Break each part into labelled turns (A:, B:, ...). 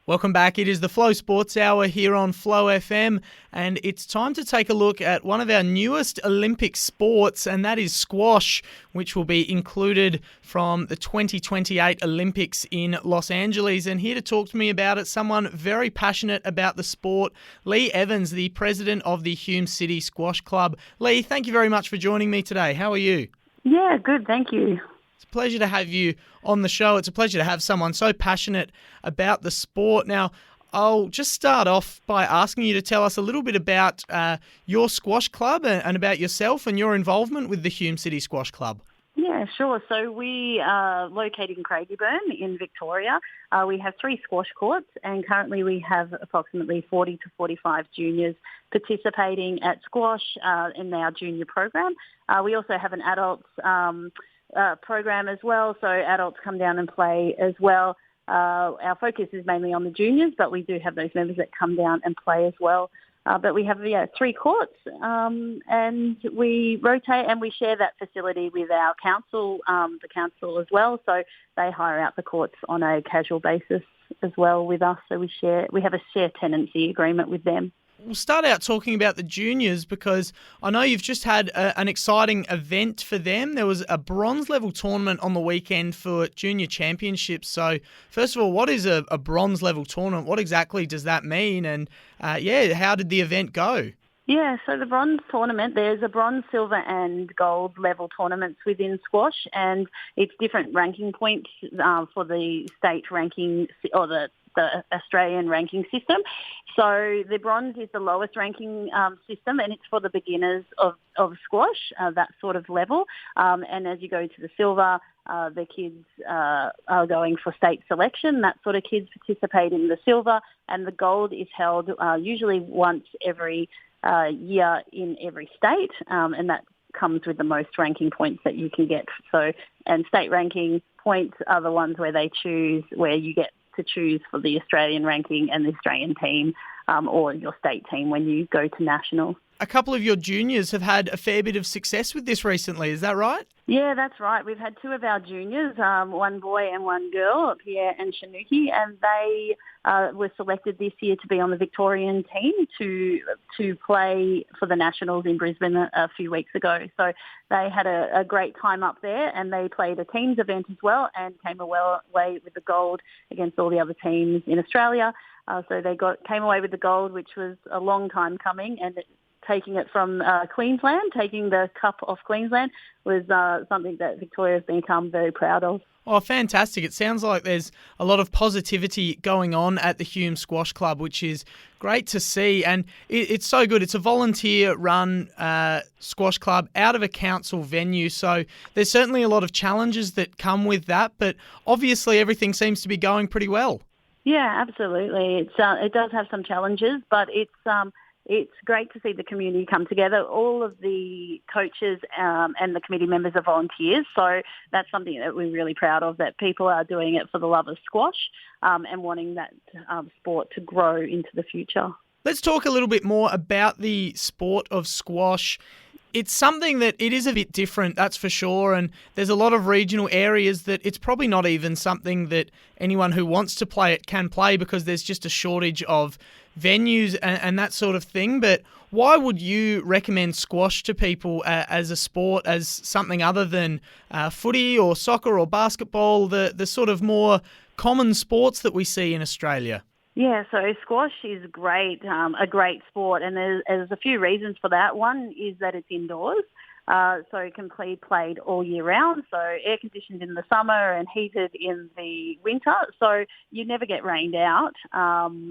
A: Welcome back. It is the Flow Sports Hour here on Flow FM, and it's time to take a look at one of our newest Olympic sports, and that is squash, which will be included from the 2028 Olympics in Los Angeles. And here to talk to me about it, someone very passionate about the sport, Leigh Evans, the president of the Hume City Squash Club. Leigh, thank you very much for joining me today. How are you?
B: Yeah, good, thank you.
A: It's a pleasure to have you on the show. It's a pleasure to have someone so passionate about the sport. Now, I'll just start off by asking you to tell us a little bit about your squash club and about yourself and your involvement with the Hume City Squash Club.
B: Yeah, sure. So we are located in Craigieburn in Victoria. We have 3 squash courts, and currently we have approximately 40 to 45 juniors participating at squash in our junior program. We also have an adults program as well, so adults come down and play as well. Our focus is mainly on the juniors, but we do have those members that come down and play as well. But we have 3 courts, and we rotate and we share that facility with our council, the council as well. So they hire out the courts on a casual basis as well with us. So we have a share tenancy agreement with them.
A: We'll start out talking about the juniors because I know you've just had an exciting event for them. There was a bronze level tournament on the weekend for junior championships. So first of all, what is a bronze level tournament? What exactly does that mean? And how did the event go?
B: Yeah, so the bronze tournament, there's a bronze, silver and gold level tournaments within squash, and it's different ranking points for the state ranking or the Australian ranking system. So the bronze is the lowest ranking system, and it's for the beginners of squash, that sort of level. And as you go to the silver, the kids are going for state selection. That sort of kids participate in the silver, and the gold is held usually once every year in every state, and that comes with the most ranking points that you can get. So, and state ranking points are the ones where they choose, where you get to choose for the Australian ranking and the Australian team or your state team when you go to nationals.
A: A couple of your juniors have had a fair bit of success with this recently, is that right?
B: Yeah, that's right. We've had 2 of our juniors, one boy and one girl, Pierre and Shanuki, and they were selected this year to be on the Victorian team to play for the Nationals in Brisbane a few weeks ago. So they had a great time up there, and they played a teams event as well and came away with the gold against all the other teams in Australia. So they came away with the gold, which was a long time coming, and taking it from Queensland, taking the Cup of Queensland, was something that Victoria has become very proud of.
A: Oh, fantastic. It sounds like there's a lot of positivity going on at the Hume Squash Club, which is great to see. And it's so good. It's a volunteer-run squash club out of a council venue. So there's certainly a lot of challenges that come with that. But obviously everything seems to be going pretty well.
B: Yeah, absolutely. It does have some challenges, but it's great to see the community come together. All of the coaches and the committee members are volunteers, so that's something that we're really proud of, that people are doing it for the love of squash and wanting that sport to grow into the future.
A: Let's talk a little bit more about the sport of squash. It's something that it is a bit different, that's for sure, and there's a lot of regional areas that it's probably not even something that anyone who wants to play it can play because there's just a shortage of venues and that sort of thing. But why would you recommend squash to people as a sport, as something other than footy or soccer or basketball, the sort of more common sports that we see in Australia?
B: Yeah, so squash is great, a great sport, and there's a few reasons for that. One is that it's indoors, so it can be played all year round, so air-conditioned in the summer and heated in the winter, so you never get rained out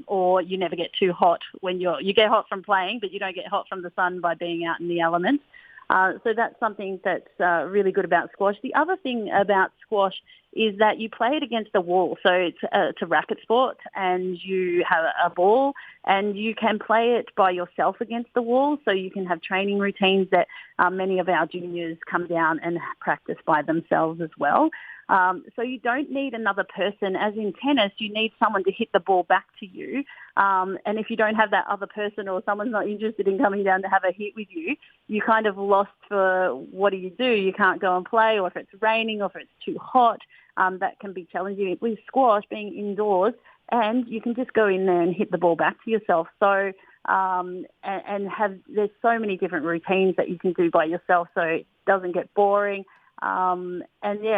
B: or you never get too hot when you get hot from playing, but you don't get hot from the sun by being out in the elements. So that's something that's really good about squash. The other thing about squash is that you play it against the wall. So it's a racket sport, and you have a ball, and you can play it by yourself against the wall. So you can have training routines that many of our juniors come down and practice by themselves as well. So you don't need another person. As in tennis, you need someone to hit the ball back to you. And if you don't have that other person, or someone's not interested in coming down to have a hit with you, you kind of lost for what do? You can't go and play, or if it's raining, or if it's too hot, that can be challenging. With squash, being indoors, and you can just go in there and hit the ball back to yourself. So there's so many different routines that you can do by yourself, so it doesn't get boring. A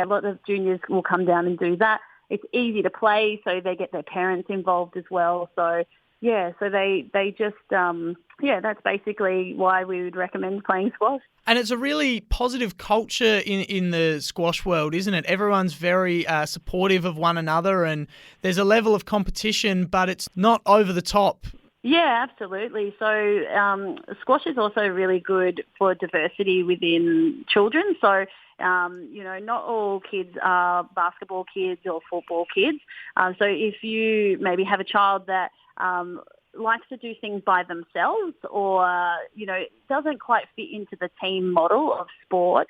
B: lot of juniors will come down and do that. It's easy to play, so they get their parents involved as well. So they just that's basically why we would recommend playing squash.
A: And it's a really positive culture in the squash world, isn't it? Everyone's very supportive of one another, and there's a level of competition, but it's not over the top.
B: Yeah, absolutely. So squash is also really good for diversity within children. So, not all kids are basketball kids or football kids. So if you maybe have a child that likes to do things by themselves or, doesn't quite fit into the team model of sport,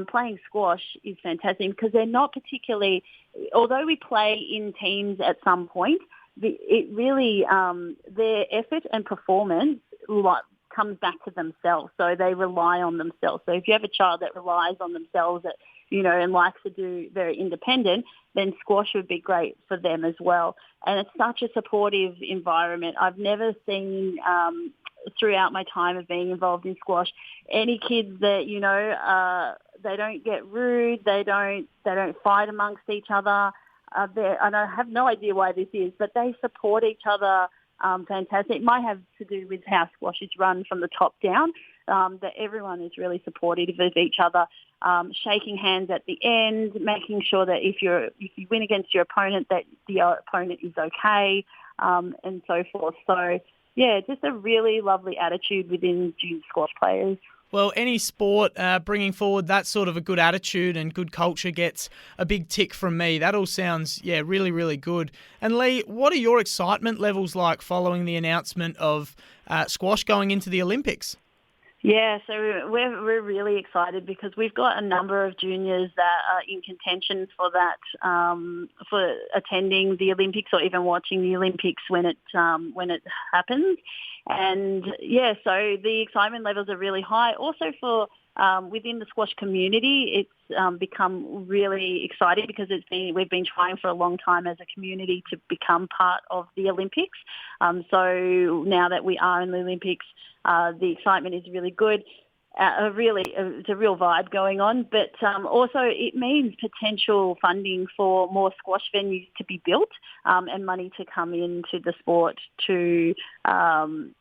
B: playing squash is fantastic because they're not particularly, although we play in teams at some point, it really, their effort and performance comes back to themselves. So they rely on themselves. So if you have a child that relies on themselves, and likes to do very independent, then squash would be great for them as well. And it's such a supportive environment. I've never seen, throughout my time of being involved in squash, any kids that, they don't get rude, they don't fight amongst each other. And I have no idea why this is, but they support each other fantastic. It might have to do with how squash is run from the top down, that everyone is really supportive of each other, shaking hands at the end, making sure that if you win against your opponent, that the opponent is okay, and so forth. So, yeah, just a really lovely attitude within junior squash players.
A: Well, any sport bringing forward that sort of a good attitude and good culture gets a big tick from me. That all sounds, really, really good. And Leigh, what are your excitement levels like following the announcement of squash going into the Olympics?
B: Yeah, so we're really excited because we've got a number of juniors that are in contention for that, for attending the Olympics or even watching the Olympics when it happens. And so the excitement levels are really high. Also for within the squash community, it's become really exciting because we've been trying for a long time as a community to become part of the Olympics. So now that we are in the Olympics, the excitement is really good. It's a real vibe going on, but also it means potential funding for more squash venues to be built and money to come into the sport to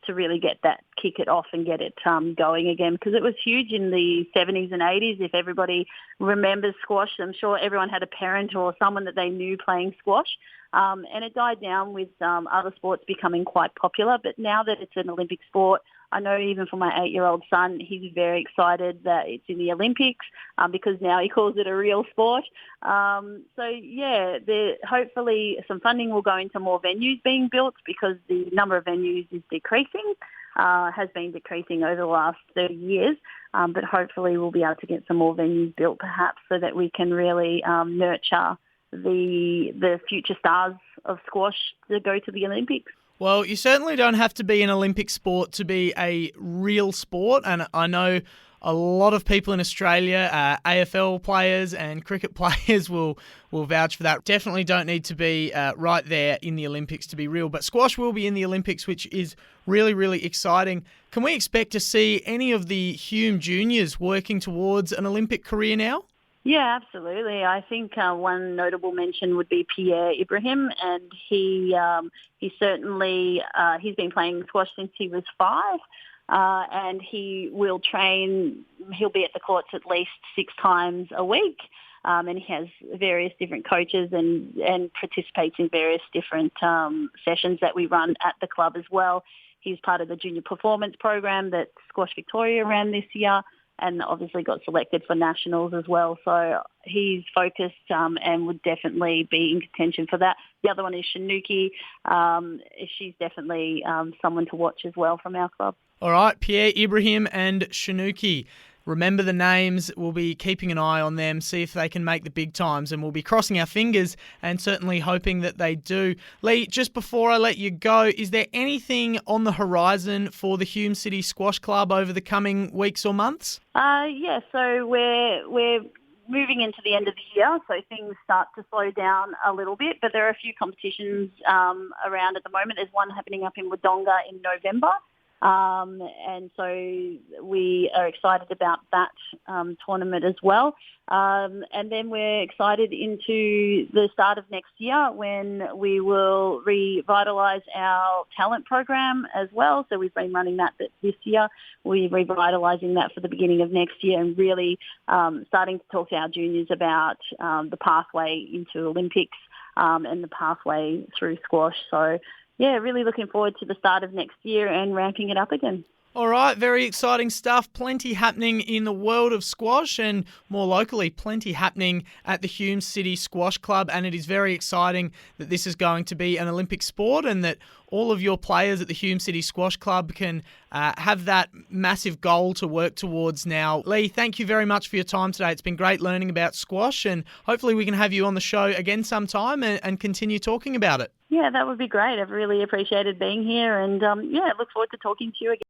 B: really kick it off and get it going again, because it was huge in the 70s and 80s. If everybody remembers squash, I'm sure everyone had a parent or someone that they knew playing squash. And it died down with other sports becoming quite popular. But now that it's an Olympic sport, I know even for my 8-year-old son, he's very excited that it's in the Olympics because now he calls it a real sport. Hopefully some funding will go into more venues being built because the number of venues is decreasing, has been decreasing over the last 30 years. But hopefully we'll be able to get some more venues built perhaps so that we can really nurture the future stars of squash to go to the Olympics.
A: Well, you certainly don't have to be an Olympic sport to be a real sport, and I know a lot of people in Australia, AFL players and cricket players will vouch for that. Definitely don't need to be right there in the Olympics to be real, but squash will be in the Olympics, which is really, really exciting. Can we expect to see any of the Hume juniors working towards an Olympic career now?
B: Yeah, absolutely. I think one notable mention would be Pierre Ibrahim, and he certainly he's been playing squash since he was 5, and he will train. He'll be at the courts at least 6 times a week, and he has various different coaches and participates in various different sessions that we run at the club as well. He's part of the junior performance program that Squash Victoria ran this year, and obviously got selected for nationals as well. So he's focused and would definitely be in contention for that. The other one is Shanuki. She's definitely someone to watch as well from our club.
A: All right, Pierre Ibrahim and Shanuki. Remember the names. We'll be keeping an eye on them, see if they can make the big times, and we'll be crossing our fingers and certainly hoping that they do. Leigh, just before I let you go, is there anything on the horizon for the Hume City Squash Club over the coming weeks or months?
B: So we're moving into the end of the year, so things start to slow down a little bit, but there are a few competitions around at the moment. There's one happening up in Wodonga in November, and so we are excited about that tournament as well. And then we're excited into the start of next year when we will revitalise our talent program as well. So we've been running that this year. We're revitalising that for the beginning of next year and really starting to talk to our juniors about the pathway into Olympics and the pathway through squash. So, yeah, really looking forward to the start of next year and ramping it up again.
A: All right, very exciting stuff. Plenty happening in the world of squash and more locally, plenty happening at the Hume City Squash Club. And it is very exciting that this is going to be an Olympic sport and that all of your players at the Hume City Squash Club can have that massive goal to work towards now. Leigh, thank you very much for your time today. It's been great learning about squash and hopefully we can have you on the show again sometime and continue talking about it.
B: Yeah, that would be great. I've really appreciated being here and, look forward to talking to you again.